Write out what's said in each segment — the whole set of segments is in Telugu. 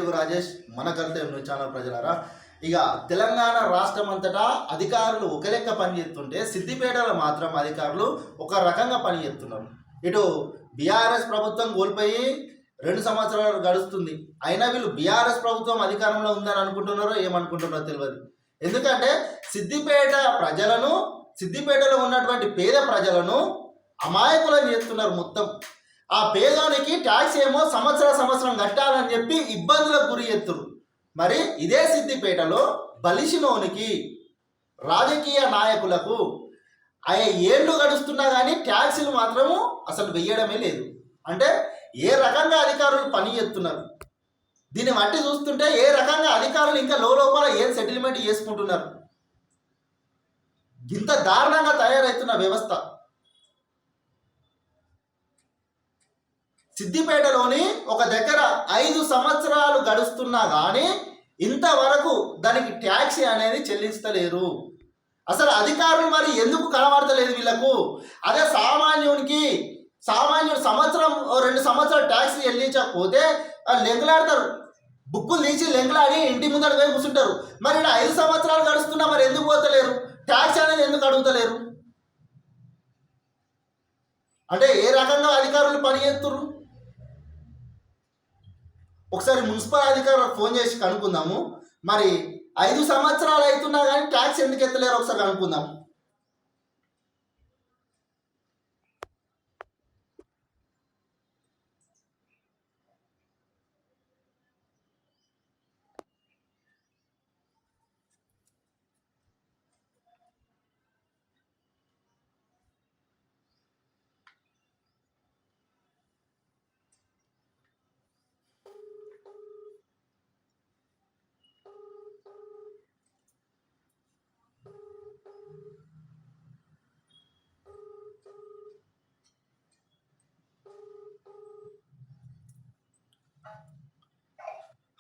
మేరుగు రాజేష్, మన కర్తవ్యం న్యూస్ ఛానల్ ప్రజలారా. ఇక తెలంగాణ రాష్ట్రం అంతటా అధికారులు ఒక లెక్క పనిచేస్తుంటే సిద్దిపేటలో మాత్రం అధికారులు ఒక రకంగా పనిచేస్తున్నారు. ఇటు బీఆర్ఎస్ ప్రభుత్వం కోల్పోయి 2 సంవత్సరాలు గడుస్తుంది, అయినా వీళ్ళు బీఆర్ఎస్ ప్రభుత్వం అధికారంలో ఉందని అనుకుంటున్నారో ఏమనుకుంటున్నారో తెలియదు. ఎందుకంటే సిద్దిపేటలో ఉన్నటువంటి పేద ప్రజలను అమాయకులను చేస్తున్నారు మొత్తం. ఆ పేదోనికి ట్యాక్స్ ఏమో సంవత్సరం కట్టాలని చెప్పి ఇబ్బందులకు గురి చేస్తున్నారు. మరి ఇదే సిద్దిపేటలో బలిసినోనికి రాజకీయ నాయకులకు ఏళ్ళు గడుస్తున్నా కానీ ట్యాక్సీలు మాత్రము అసలు వెయ్యడమే లేదు. అంటే ఏ రకంగా అధికారులు పని చేస్తున్నారు, దీన్ని బట్టి చూస్తుంటే ఏ రకంగా అధికారులు ఇంకా లోపల ఏం సెటిల్మెంట్ చేసుకుంటున్నారు. ఇంత దారుణంగా తయారవుతున్న వ్యవస్థ. సిద్దిపేటలోని ఒక దగ్గర 5 సంవత్సరాలు గడుస్తున్నా కానీ ఇంతవరకు దానికి ట్యాక్సీ అనేది చెల్లించలేరు. అసలు అధికారులు మరి ఎందుకు కనబడతలేదు వీళ్ళకు? అదే సామాన్యుడు సంవత్సరం 2 సంవత్సరాలు ట్యాక్సీ చెల్లించకపోతే లెంగులాడతారు, బుక్కులు తీసి లెంగులాడి ఇంటి ముందర పోయి కూర్చుంటారు. మరి ఇక్కడ 5 సంవత్సరాలు గడుస్తున్నా మరి ఎందుకు పోతలేరు? ట్యాక్స్ అనేది ఎందుకు అడుగుతలేరు? అంటే ఏ రకంగా అధికారులు పని చేస్తున్నారు? ఒకసారి మున్సిపల్ అధికారులకు ఫోన్ చేసి కనుక్కుందాము. మరి 5 సంవత్సరాలు అవుతున్నా కానీ ట్యాక్స్ ఎందుకు ఎత్తలేరు ఒకసారి కనుక్కుందాం.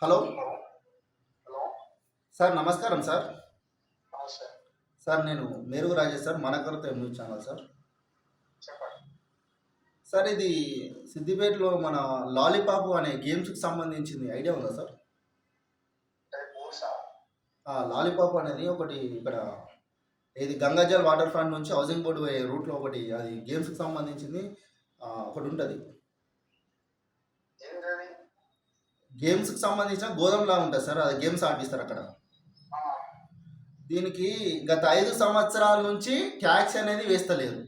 హలో సార్, నమస్కారం సార్. సార్ నేను మేరుగు రాజేష్ సార్, మన కర్తవ్యం న్యూస్ ఛానల్ సార్. సార్ ఇది సిద్దిపేటలో మన లాలీపాప్ అనే గేమ్స్కి సంబంధించింది ఐడియా ఉందా సార్? లాలీపాప్ అనేది ఒకటి ఇక్కడ ఇది గంగాజల్ వాటర్ ఫ్రంట్ నుంచి హౌసింగ్ బోర్డు పోయే రూట్లో ఒకటి అది గేమ్స్కి సంబంధించింది ఒకటి ఉంటుంది. గేమ్స్కి సంబంధించిన గోధుమలా ఉంటుంది సార్, అది గేమ్స్ ఆడిస్తారు అక్కడ. దీనికి గత 5 సంవత్సరాల నుంచి ట్యాక్స్ అనేది వేస్తలేరు,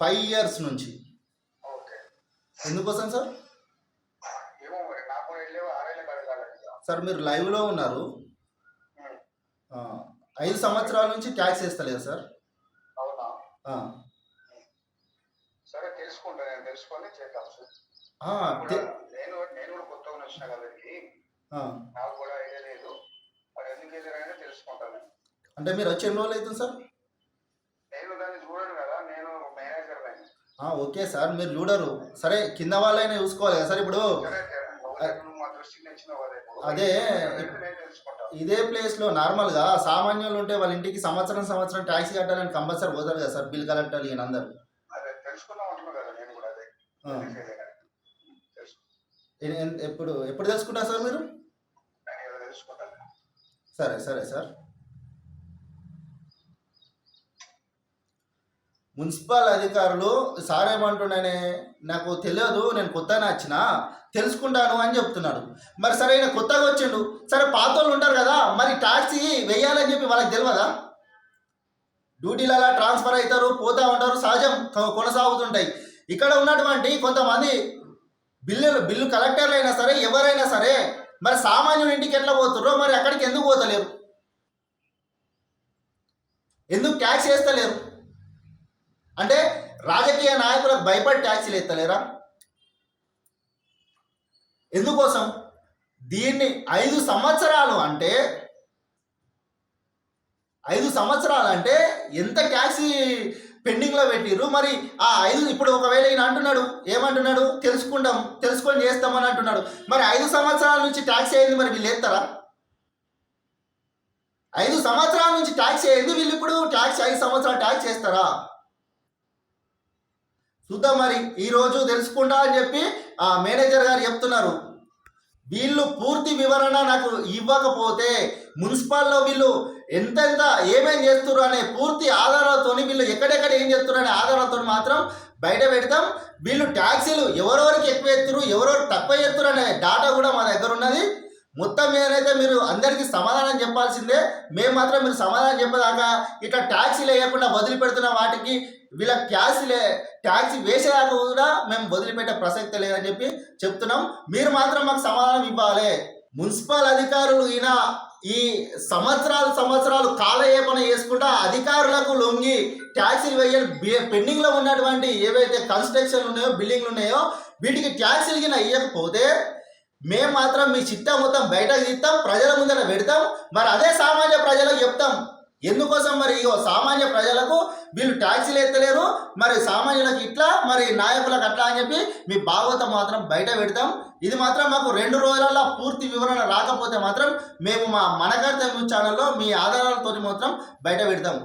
5 years నుంచి. ఎందుకోసం సార్? సార్ మీరు లైవ్లో ఉన్నారు, 5 సంవత్సరాల నుంచి ట్యాక్స్ వేస్తలేరు సార్. సరే తెలుసుకుంటా, నేను తెలుసుకొని చేద్దాం సార్. నేను కూడా కొత్తగా వచ్చిన కాబట్టి నాకు కూడా ఐడియా లేదు, మరి ఎందుకు వెళ్ళారని తెలుసుకుంటాను. అంటే మీరు వచ్చి ఎన్ని రోజులు అవుతుంది సార్? నేను దాన్ని చూడను కదా, నేను మేనేజర్. ఓకే సార్, మీరు చూడరు, సరే కింద వాళ్ళైనా చూసుకోవాలి కదా సార్. ఇప్పుడు మా దృష్టికి నచ్చిన అదే ఇదే ప్లేస్లో నార్మల్గా సామాన్యులు ఉంటే వాళ్ళ ఇంటికి సంవత్సరం ట్యాక్సీ కట్టాలని కంపల్సరీ పోతారు కదా సార్, బిల్ కలెక్టర్ ఈయన అందరు. అదే తెలుసుకుందాం అంటున్నాను కదా నేను కూడా. అదే ఎప్పుడు తెలుసుకుంటారు సార్ మీరు? సరే సార్. మున్సిపల్ అధికారులు సార్ ఏమంటున్నానే, నాకు తెలియదు, నేను కొత్తగా వచ్చినా తెలుసుకుంటాను అని చెప్తున్నాడు. మరి సరే ఈయన కొత్తగా వచ్చిండు, సరే పాత వాళ్ళు ఉంటారు కదా, మరి ట్యాక్సీ వెయ్యాలని చెప్పి వాళ్ళకి తెలియదా? డ్యూటీలు అలా ట్రాన్స్ఫర్ అవుతారు, పోతూ ఉంటారు, సహజం కొనసాగుతుంటాయి. ఇక్కడ ఉన్నటువంటి కొంతమంది బిల్లు కలెక్టర్లు అయినా సరే ఎవరైనా సరే మరి సామాన్యుల ఇంటికి ఎట్లా పోతుర్రో మరి అక్కడికి ఎందుకు పోతలేరు? ఎందుకు ట్యాక్స్ వేస్తలేరు? అంటే రాజకీయ నాయకులకు భయపడి ట్యాక్సీలు ఎత్తలేరా? ఎందుకోసం? దీన్ని 5 సంవత్సరాలు అంటే 5 సంవత్సరాలు అంటే ఎంత ట్యాక్సీ పెండింగ్లో పెట్టిర్రు. మరి ఆ 5 ఇప్పుడు ఒకవేళ ఈయన అంటున్నాడు, ఏమంటున్నాడు, తెలుసుకొని చేస్తామని అంటున్నాడు. మరి 5 సంవత్సరాల నుంచి ట్యాక్సీ అయింది, మరి వీళ్ళు ఎత్తారా? 5 సంవత్సరాల నుంచి ట్యాక్సీ అయింది, వీళ్ళు ఇప్పుడు 5 సంవత్సరాలు ట్యాక్స్ చేస్తారా? చూద్దాం. మరి ఈరోజు తెలుసుకుంటా అని చెప్పి మేనేజర్ గారు చెప్తున్నారు. వీళ్ళు పూర్తి వివరణ నాకు ఇవ్వకపోతే మున్సిపాల్లో వీళ్ళు ఎంతెంత ఏమేం చేస్తున్నారు అనే పూర్తి ఆధారాలతో వీళ్ళు ఎక్కడెక్కడ ఏం చేస్తున్నారు అనే ఆధారాలతో మాత్రం బయట పెడతాం. వీళ్ళు ట్యాక్సీలు ఎవరెవరికి ఎక్కువ ఎత్తురు ఎవరెవరు తక్కువ ఎత్తురు అనే డాటా కూడా మా దగ్గర ఉన్నది. మొత్తం మీదనైతే మీరు అందరికీ సమాధానం చెప్పాల్సిందే. మేము మాత్రం మీరు సమాధానం చెప్పేదాకా ఇట్లా ట్యాక్సీలు వేయకుండా వదిలిపెడుతున్న వాటికి వీళ్ళ ట్యాక్సీ వేసేదాకా కూడా మేము వదిలిపెట్టే ప్రసక్తి లేదని చెప్పి చెప్తున్నాం. మీరు మాత్రం మాకు సమాధానం ఇవ్వాలి. మున్సిపల్ అధికారులు ఈ సంవత్సరాలు కాలయాపన చేసుకుంటా అధికారులకు లొంగి ట్యాక్సీలు వేయాలి. పెండింగ్లో ఉన్నటువంటి ఏవైతే కన్స్ట్రక్షన్ ఉన్నాయో బిల్డింగ్లు ఉన్నాయో వీటికి ట్యాక్సీలు కింద ఇవ్వకపోతే మేము మాత్రం మీ చిట్టా మొత్తం బయటకు తీస్తాం, ప్రజల ముందర పెడతాం. మరి అదే సామాన్య ప్రజలకు చెప్తాం. ఎందుకోసం మరి సామాన్య ప్రజలకు వీళ్ళు ట్యాక్సీలు ఎత్తలేరు, మరి సామాన్యులకు ఇట్లా, మరి నాయకులకు అట్లా అని చెప్పి మీ భాగవతం మాత్రం బయట పెడతాం. ఇది మాత్రం మాకు 2 రోజులలో పూర్తి వివరణ రాకపోతే మాత్రం మేము మా మనకర్తవ్యం ఛానల్లో మీ ఆధారాలతో మాత్రం బయట పెడతాం.